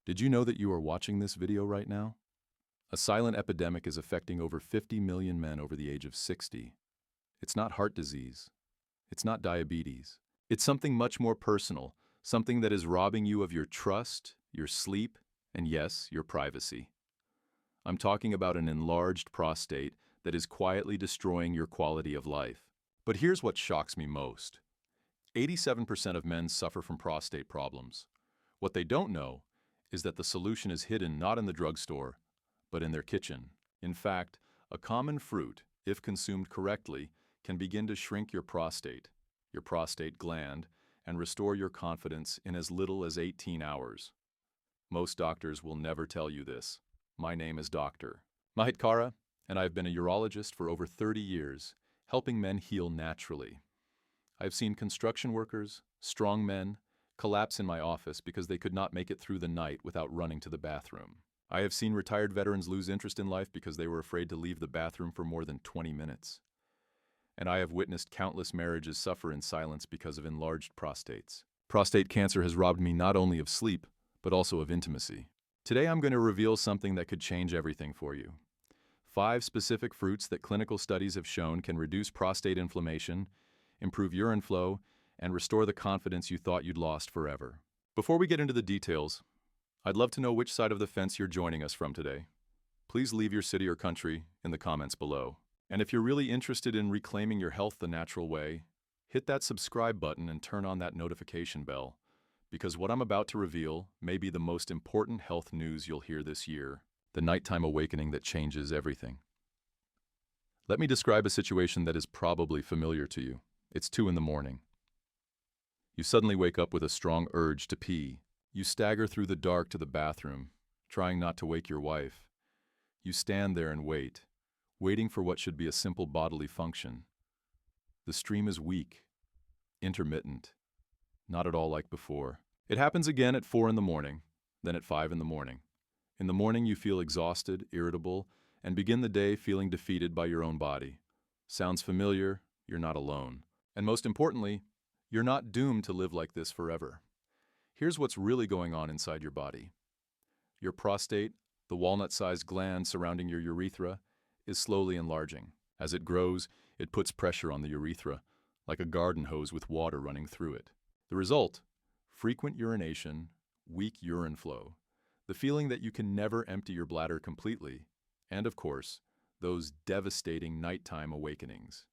Did you know that you are watching this video right now? A silent epidemic is affecting over 50 million men over the age of 60. It's not heart disease. It's not diabetes. It's something much more personal, something that is robbing you of your trust, your sleep, and yes, your privacy. I'm talking about an enlarged prostate that is quietly destroying your quality of life. But here's what shocks me most. 87% of men suffer from prostate problems. What they don't know is that the solution is hidden not in the drugstore, but in their kitchen. In fact, a common fruit, if consumed correctly, can begin to shrink your prostate gland, and restore your confidence in as little as 18 hours. Most doctors will never tell you this. My name is Dr. Mahit Kara, and I've been a urologist for over 30 years, helping men heal naturally. I've seen construction workers, strong men, collapse in my office because they could not make it through the night without running to the bathroom. I have seen retired veterans lose interest in life because they were afraid to leave the bathroom for more than 20 minutes. And I have witnessed countless marriages suffer in silence because of enlarged prostates. Prostate cancer has robbed me not only of sleep, but also of intimacy. Today I'm going to reveal something that could change everything for you. 5 specific fruits that clinical studies have shown can reduce prostate inflammation, improve urine flow, and restore the confidence you thought you'd lost forever. Before we get into the details, I'd love to know which side of the fence you're joining us from today. Please leave your city or country in the comments below. And if you're really interested in reclaiming your health the natural way, hit that subscribe button and turn on that notification bell, because what I'm about to reveal may be the most important health news you'll hear this year, the nighttime awakening that changes everything. Let me describe a situation that is probably familiar to you. It's 2 in the morning. You suddenly wake up with a strong urge to pee. You stagger through the dark to the bathroom, trying not to wake your wife. You stand there and wait, waiting for what should be a simple bodily function. The stream is weak, intermittent, not at all like before. It happens again at 4 in the morning, then at 5 in the morning. In the morning you feel exhausted, irritable, and begin the day feeling defeated by your own body. Sounds familiar? You're not alone. And most importantly, you're not doomed to live like this forever. Here's what's really going on inside your body. Your prostate, the walnut-sized gland surrounding your urethra, is slowly enlarging. As it grows, it puts pressure on the urethra, like a garden hose with water running through it. The result? Frequent urination, weak urine flow, the feeling that you can never empty your bladder completely, and of course, those devastating nighttime awakenings.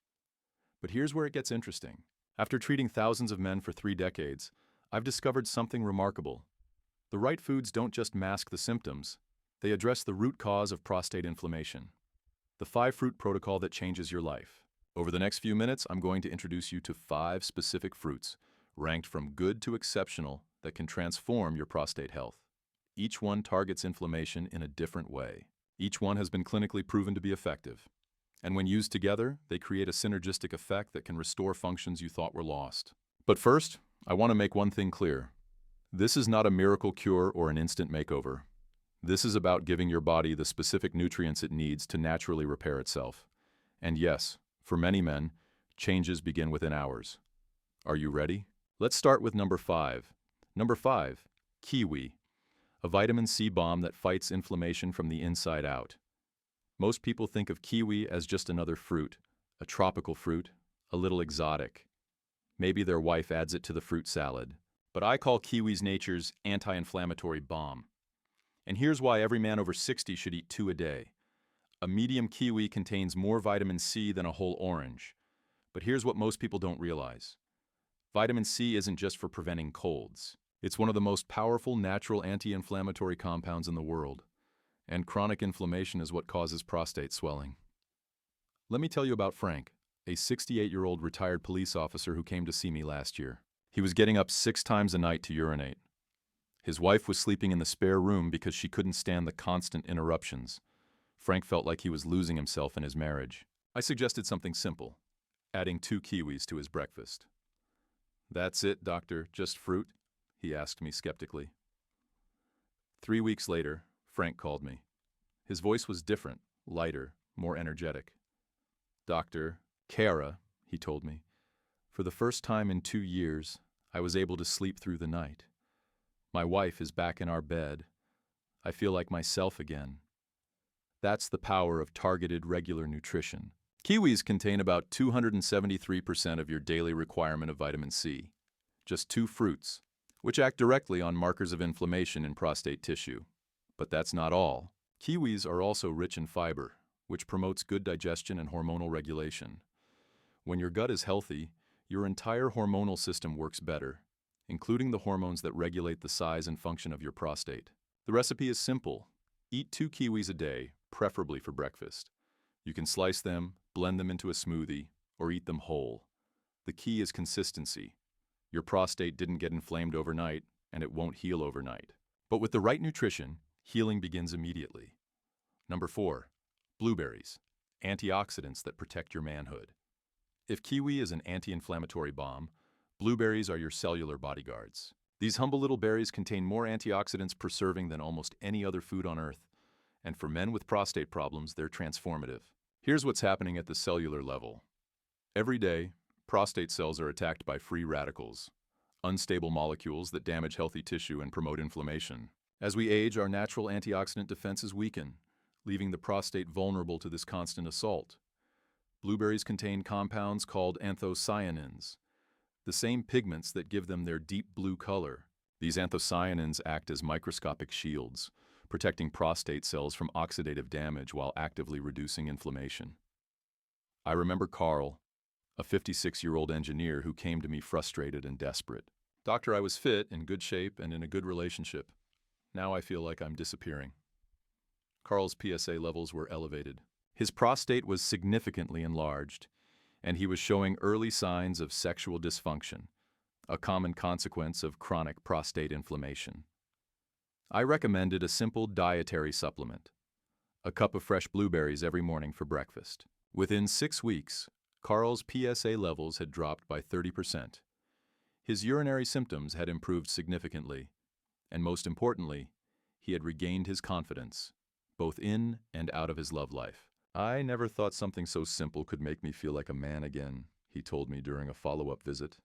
But here's where it gets interesting. After treating thousands of men for 3 decades, I've discovered something remarkable. The right foods don't just mask the symptoms, they address the root cause of prostate inflammation. The 5-fruit protocol that changes your life. Over the next few minutes, I'm going to introduce you to 5 specific fruits, ranked from good to exceptional, that can transform your prostate health. Each one targets inflammation in a different way. Each one has been clinically proven to be effective. And when used together, they create a synergistic effect that can restore functions you thought were lost. But first, I want to make one thing clear. This is not a miracle cure or an instant makeover. This is about giving your body the specific nutrients it needs to naturally repair itself. And yes, for many men, changes begin within hours. Are you ready? Let's start with number 5. Number 5, kiwi, a vitamin C bomb that fights inflammation from the inside out. Most people think of kiwi as just another fruit, a tropical fruit, a little exotic. Maybe their wife adds it to the fruit salad. But I call kiwis nature's anti-inflammatory bomb. And here's why every man over 60 should eat 2 a day. A medium kiwi contains more vitamin C than a whole orange. But here's what most people don't realize. Vitamin C isn't just for preventing colds. It's one of the most powerful natural anti-inflammatory compounds in the world. And chronic inflammation is what causes prostate swelling. Let me tell you about Frank, a 68-year-old retired police officer who came to see me last year. He was getting up 6 times a night to urinate. His wife was sleeping in the spare room because she couldn't stand the constant interruptions. Frank felt like he was losing himself in his marriage. I suggested something simple, adding 2 kiwis to his breakfast. "That's it, doctor, just fruit?" he asked me skeptically. 3 weeks later, Frank called me. His voice was different, lighter, more energetic. "Dr. Kara," he told me, "for the first time in 2 years, I was able to sleep through the night. My wife is back in our bed, I feel like myself again. That's the power of targeted regular nutrition. Kiwis contain about 273% of your daily requirement of vitamin C. Just 2 fruits, which act directly on markers of inflammation in prostate tissue. But that's not all. Kiwis are also rich in fiber, which promotes good digestion and hormonal regulation. When your gut is healthy, your entire hormonal system works better, including the hormones that regulate the size and function of your prostate. The recipe is simple. Eat 2 kiwis a day, preferably for breakfast. You can slice them, blend them into a smoothie, or eat them whole. The key is consistency. Your prostate didn't get inflamed overnight, and it won't heal overnight. But with the right nutrition, healing begins immediately. Number 4, blueberries, antioxidants that protect your manhood. If kiwi is an anti-inflammatory bomb, blueberries are your cellular bodyguards. These humble little berries contain more antioxidants per serving than almost any other food on Earth, and for men with prostate problems, they're transformative. Here's what's happening at the cellular level. Every day, prostate cells are attacked by free radicals, unstable molecules that damage healthy tissue and promote inflammation. As we age, our natural antioxidant defenses weaken, leaving the prostate vulnerable to this constant assault. Blueberries contain compounds called anthocyanins, the same pigments that give them their deep blue color. These anthocyanins act as microscopic shields, protecting prostate cells from oxidative damage while actively reducing inflammation. I remember Carl, a 56-year-old engineer who came to me frustrated and desperate. "Doctor, I was fit, in good shape, and in a good relationship. Now I feel like I'm disappearing." Carl's PSA levels were elevated. His prostate was significantly enlarged, and he was showing early signs of sexual dysfunction, a common consequence of chronic prostate inflammation. I recommended a simple dietary supplement, a cup of fresh blueberries every morning for breakfast. Within 6 weeks, Carl's PSA levels had dropped by 30%. His urinary symptoms had improved significantly, and most importantly, he had regained his confidence, both in and out of his love life. "I never thought something so simple could make me feel like a man again," he told me during a follow-up visit.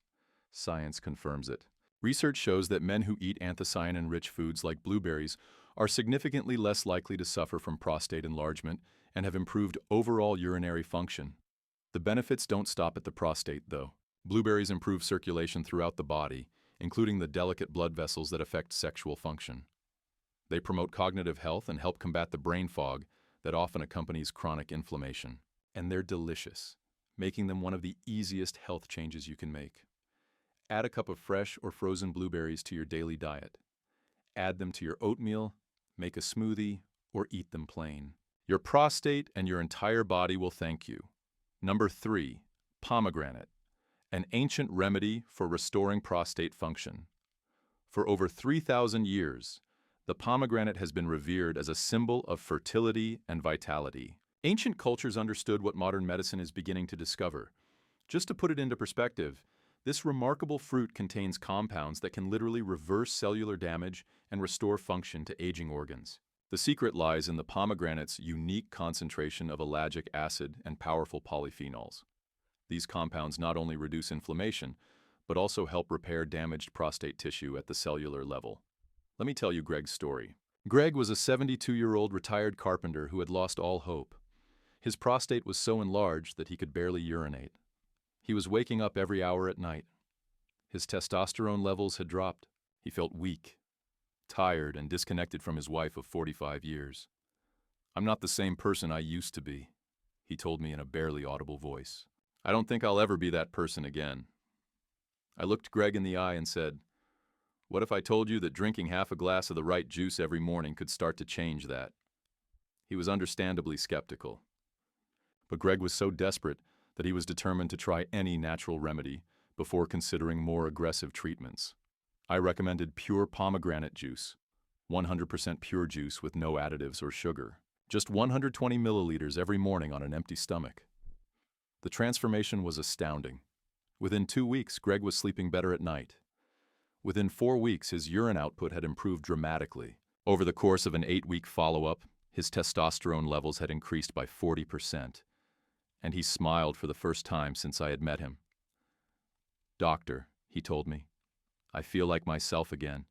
Science confirms it. Research shows that men who eat anthocyanin-rich foods like blueberries are significantly less likely to suffer from prostate enlargement and have improved overall urinary function. The benefits don't stop at the prostate, though. Blueberries improve circulation throughout the body, including the delicate blood vessels that affect sexual function. They promote cognitive health and help combat the brain fog that often accompanies chronic inflammation. And they're delicious, making them one of the easiest health changes you can make. Add a cup of fresh or frozen blueberries to your daily diet. Add them to your oatmeal, make a smoothie, or eat them plain. Your prostate and your entire body will thank you. Number 3, pomegranate, an ancient remedy for restoring prostate function. For over 3,000 years, the pomegranate has been revered as a symbol of fertility and vitality. Ancient cultures understood what modern medicine is beginning to discover. Just to put it into perspective, this remarkable fruit contains compounds that can literally reverse cellular damage and restore function to aging organs. The secret lies in the pomegranate's unique concentration of ellagic acid and powerful polyphenols. These compounds not only reduce inflammation, but also help repair damaged prostate tissue at the cellular level. Let me tell you Greg's story. Greg was a 72-year-old retired carpenter who had lost all hope. His prostate was so enlarged that he could barely urinate. He was waking up every hour at night. His testosterone levels had dropped. He felt weak, tired, and disconnected from his wife of 45 years. "I'm not the same person I used to be," he told me in a barely audible voice. "I don't think I'll ever be that person again." I looked Greg in the eye and said, "What if I told you that drinking half a glass of the right juice every morning could start to change that?" He was understandably skeptical. But Greg was so desperate that he was determined to try any natural remedy before considering more aggressive treatments. I recommended pure pomegranate juice, 100% pure juice with no additives or sugar, just 120 milliliters every morning on an empty stomach. The transformation was astounding. Within 2 weeks, Greg was sleeping better at night. Within 4 weeks, his urine output had improved dramatically. Over the course of an 8-week follow-up, his testosterone levels had increased by 40%. And he smiled for the first time since I had met him. "Doctor," he told me, "I feel like myself again.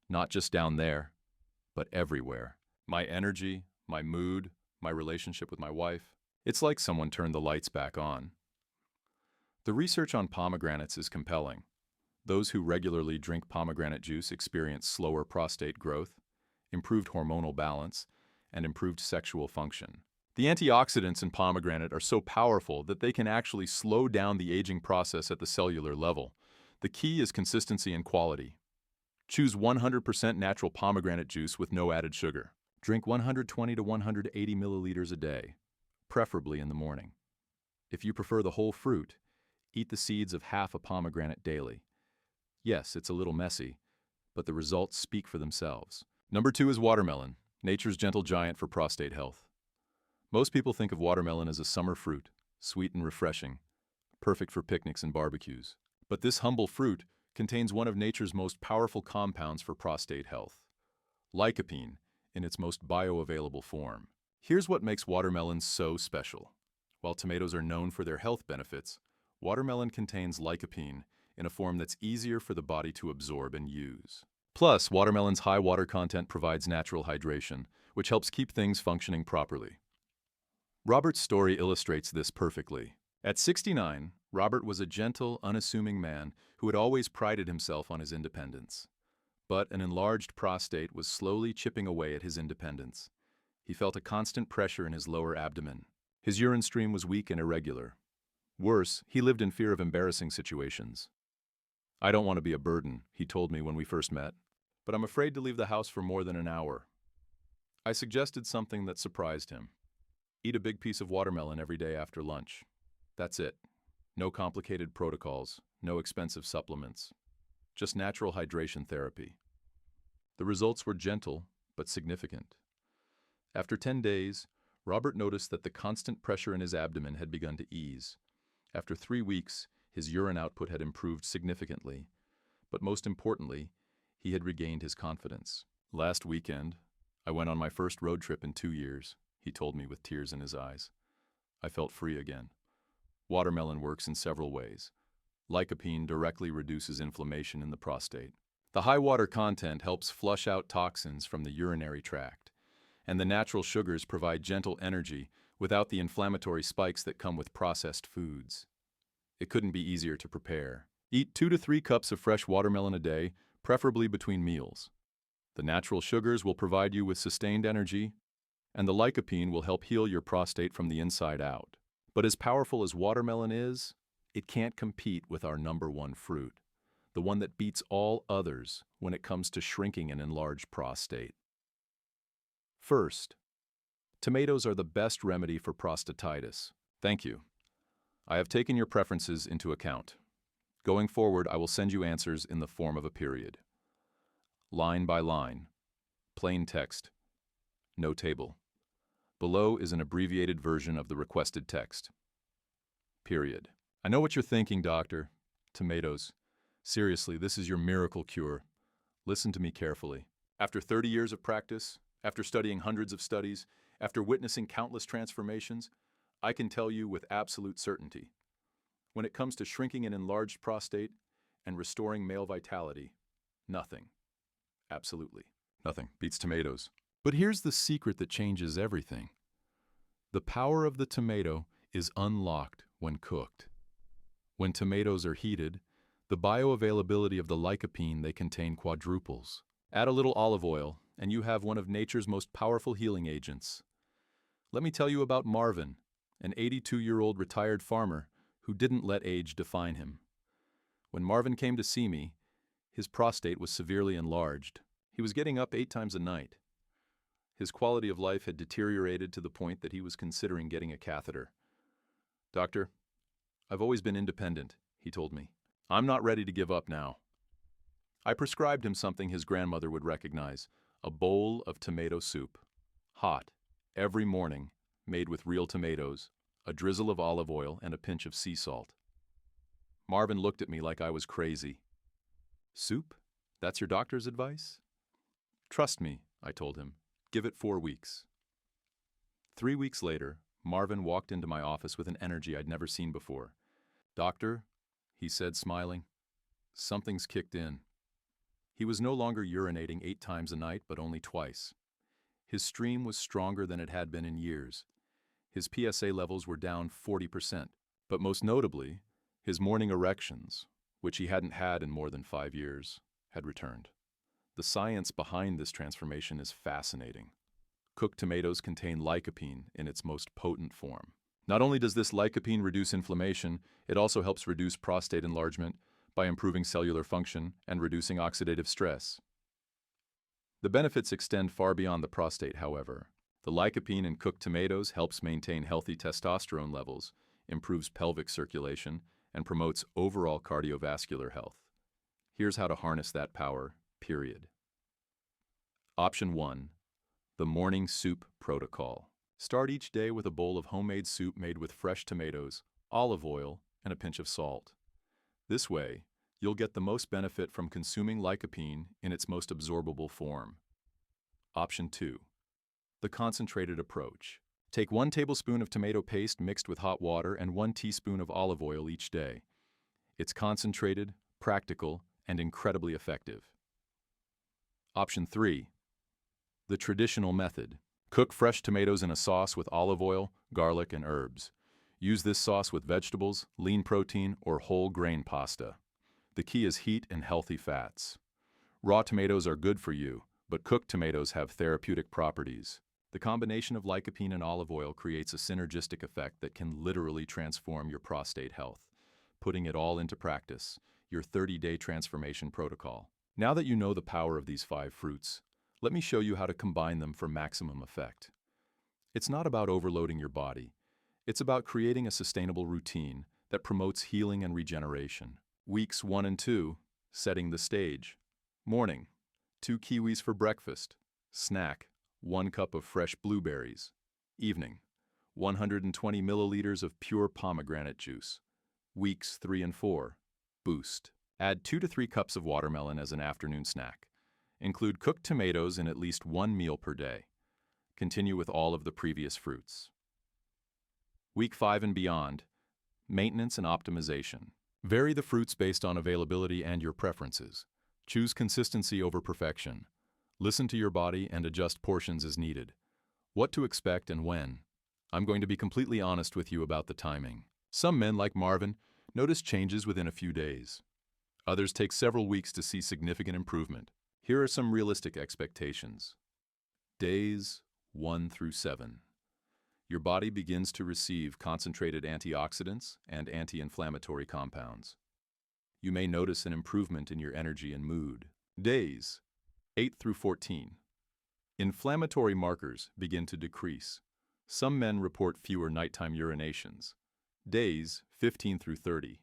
Not just down there, but everywhere. My energy, my mood, my relationship with my wife. It's like someone turned the lights back on. The research on pomegranates is compelling. Those who regularly drink pomegranate juice experience slower prostate growth, improved hormonal balance, and improved sexual function. The antioxidants in pomegranate are so powerful that they can actually slow down the aging process at the cellular level. The key is consistency and quality. Choose 100% natural pomegranate juice with no added sugar. Drink 120 to 180 milliliters a day, preferably in the morning. If you prefer the whole fruit, eat the seeds of half a pomegranate daily. Yes, it's a little messy, but the results speak for themselves. Number 2 is watermelon, nature's gentle giant for prostate health. Most people think of watermelon as a summer fruit, sweet and refreshing, perfect for picnics and barbecues. But this humble fruit contains one of nature's most powerful compounds for prostate health, lycopene, in its most bioavailable form. Here's what makes watermelon so special. While tomatoes are known for their health benefits, watermelon contains lycopene in a form that's easier for the body to absorb and use. Plus, watermelon's high water content provides natural hydration, which helps keep things functioning properly. Robert's story illustrates this perfectly. At 69, Robert was a gentle, unassuming man who had always prided himself on his independence. But an enlarged prostate was slowly chipping away at his independence. He felt a constant pressure in his lower abdomen. His urine stream was weak and irregular. Worse, he lived in fear of embarrassing situations. "I don't want to be a burden," he told me when we first met, "but I'm afraid to leave the house for more than an hour." I suggested something that surprised him. Eat a big piece of watermelon every day after lunch. That's it. No complicated protocols, no expensive supplements. Just natural hydration therapy. The results were gentle, but significant. After 10 days, Robert noticed that the constant pressure in his abdomen had begun to ease. After 3 weeks, his urine output had improved significantly, but most importantly, he had regained his confidence. "Last weekend, I went on my first road trip in 2 years," he told me with tears in his eyes. "I felt free again." Watermelon works in several ways. Lycopene directly reduces inflammation in the prostate. The high water content helps flush out toxins from the urinary tract, and the natural sugars provide gentle energy without the inflammatory spikes that come with processed foods. It couldn't be easier to prepare. Eat 2 to 3 cups of fresh watermelon a day, preferably between meals. The natural sugars will provide you with sustained energy, and the lycopene will help heal your prostate from the inside out. But as powerful as watermelon is, it can't compete with our number 1 fruit, the one that beats all others when it comes to shrinking an enlarged prostate. First, tomatoes are the best remedy for prostatitis. Thank you. I have taken your preferences into account. Going forward, I will send you answers in the form of a period. Line by line. Plain text. No table. Below is an abbreviated version of the requested text. Period. I know what you're thinking, doctor. Tomatoes. Seriously, this is your miracle cure. Listen to me carefully. After 30 years of practice, after studying hundreds of studies, after witnessing countless transformations, I can tell you with absolute certainty, when it comes to shrinking an enlarged prostate and restoring male vitality, nothing, absolutely nothing beats tomatoes. But here's the secret that changes everything. The power of the tomato is unlocked when cooked. When tomatoes are heated, the bioavailability of the lycopene they contain quadruples. Add a little olive oil, and you have one of nature's most powerful healing agents. Let me tell you about Marvin, an 82-year-old retired farmer who didn't let age define him. When Marvin came to see me, his prostate was severely enlarged. He was getting up 8 times a night. His quality of life had deteriorated to the point that he was considering getting a catheter. "Doctor, I've always been independent," he told me. "I'm not ready to give up now." I prescribed him something his grandmother would recognize, a bowl of tomato soup. Hot, every morning, made with real tomatoes, a drizzle of olive oil, and a pinch of sea salt. Marvin looked at me like I was crazy. "Soup? That's your doctor's advice?" "Trust me," I told him. "Give it 4 weeks." 3 weeks later, Marvin walked into my office with an energy I'd never seen before. "Doctor," he said, smiling, "something's kicked in." He was no longer urinating 8 times a night, but only twice. His stream was stronger than it had been in years. His PSA levels were down 40%, but most notably, his morning erections, which he hadn't had in more than 5 years, had returned. The science behind this transformation is fascinating. Cooked tomatoes contain lycopene in its most potent form. Not only does this lycopene reduce inflammation, it also helps reduce prostate enlargement by improving cellular function and reducing oxidative stress. The benefits extend far beyond the prostate, however. The lycopene in cooked tomatoes helps maintain healthy testosterone levels, improves pelvic circulation, and promotes overall cardiovascular health. Here's how to harness that power, period. Option 1. The Morning Soup Protocol. Start each day with a bowl of homemade soup made with fresh tomatoes, olive oil, and a pinch of salt. This way, you'll get the most benefit from consuming lycopene in its most absorbable form. Option 2. The Concentrated Approach. Take 1 tablespoon of tomato paste mixed with hot water and 1 teaspoon of olive oil each day. It's concentrated, practical, and incredibly effective. Option 3. The Traditional Method. Cook fresh tomatoes in a sauce with olive oil, garlic, and herbs. Use this sauce with vegetables, lean protein, or whole grain pasta. The key is heat and healthy fats. Raw tomatoes are good for you, but cooked tomatoes have therapeutic properties. The combination of lycopene and olive oil creates a synergistic effect that can literally transform your prostate health. Putting it all into practice, your 30-day transformation protocol. Now that you know the power of these 5 fruits, let me show you how to combine them for maximum effect. It's not about overloading your body. It's about creating a sustainable routine that promotes healing and regeneration. Weeks 1 and 2, setting the stage. Morning, 2 kiwis for breakfast. Snack, 1 cup of fresh blueberries. Evening, 120 milliliters of pure pomegranate juice. Weeks 3 and 4, boost. Add 2 to 3 cups of watermelon as an afternoon snack. Include cooked tomatoes in at least 1 meal per day. Continue with all of the previous fruits. Week 5 and beyond, maintenance and optimization. Vary the fruits based on availability and your preferences. Choose consistency over perfection. Listen to your body and adjust portions as needed. What to expect and when? I'm going to be completely honest with you about the timing. Some men, like Marvin, notice changes within a few days. Others take several weeks to see significant improvement. Here are some realistic expectations. Days 1 through 7. Your body begins to receive concentrated antioxidants and anti-inflammatory compounds. You may notice an improvement in your energy and mood. Days 8 through 14. Inflammatory markers begin to decrease. Some men report fewer nighttime urinations. Days 15 through 30.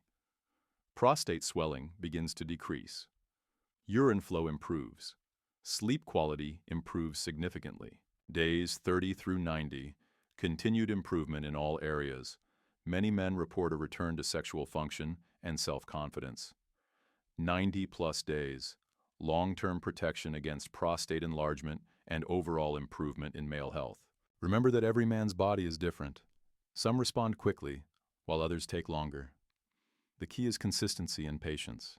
Prostate swelling begins to decrease. Urine flow improves. Sleep quality improves significantly. Days 30 through 90. Continued improvement in all areas. Many men report a return to sexual function and self-confidence. 90+ days. Long-term protection against prostate enlargement and overall improvement in male health. Remember that every man's body is different. Some respond quickly, while others take longer. The key is consistency and patience.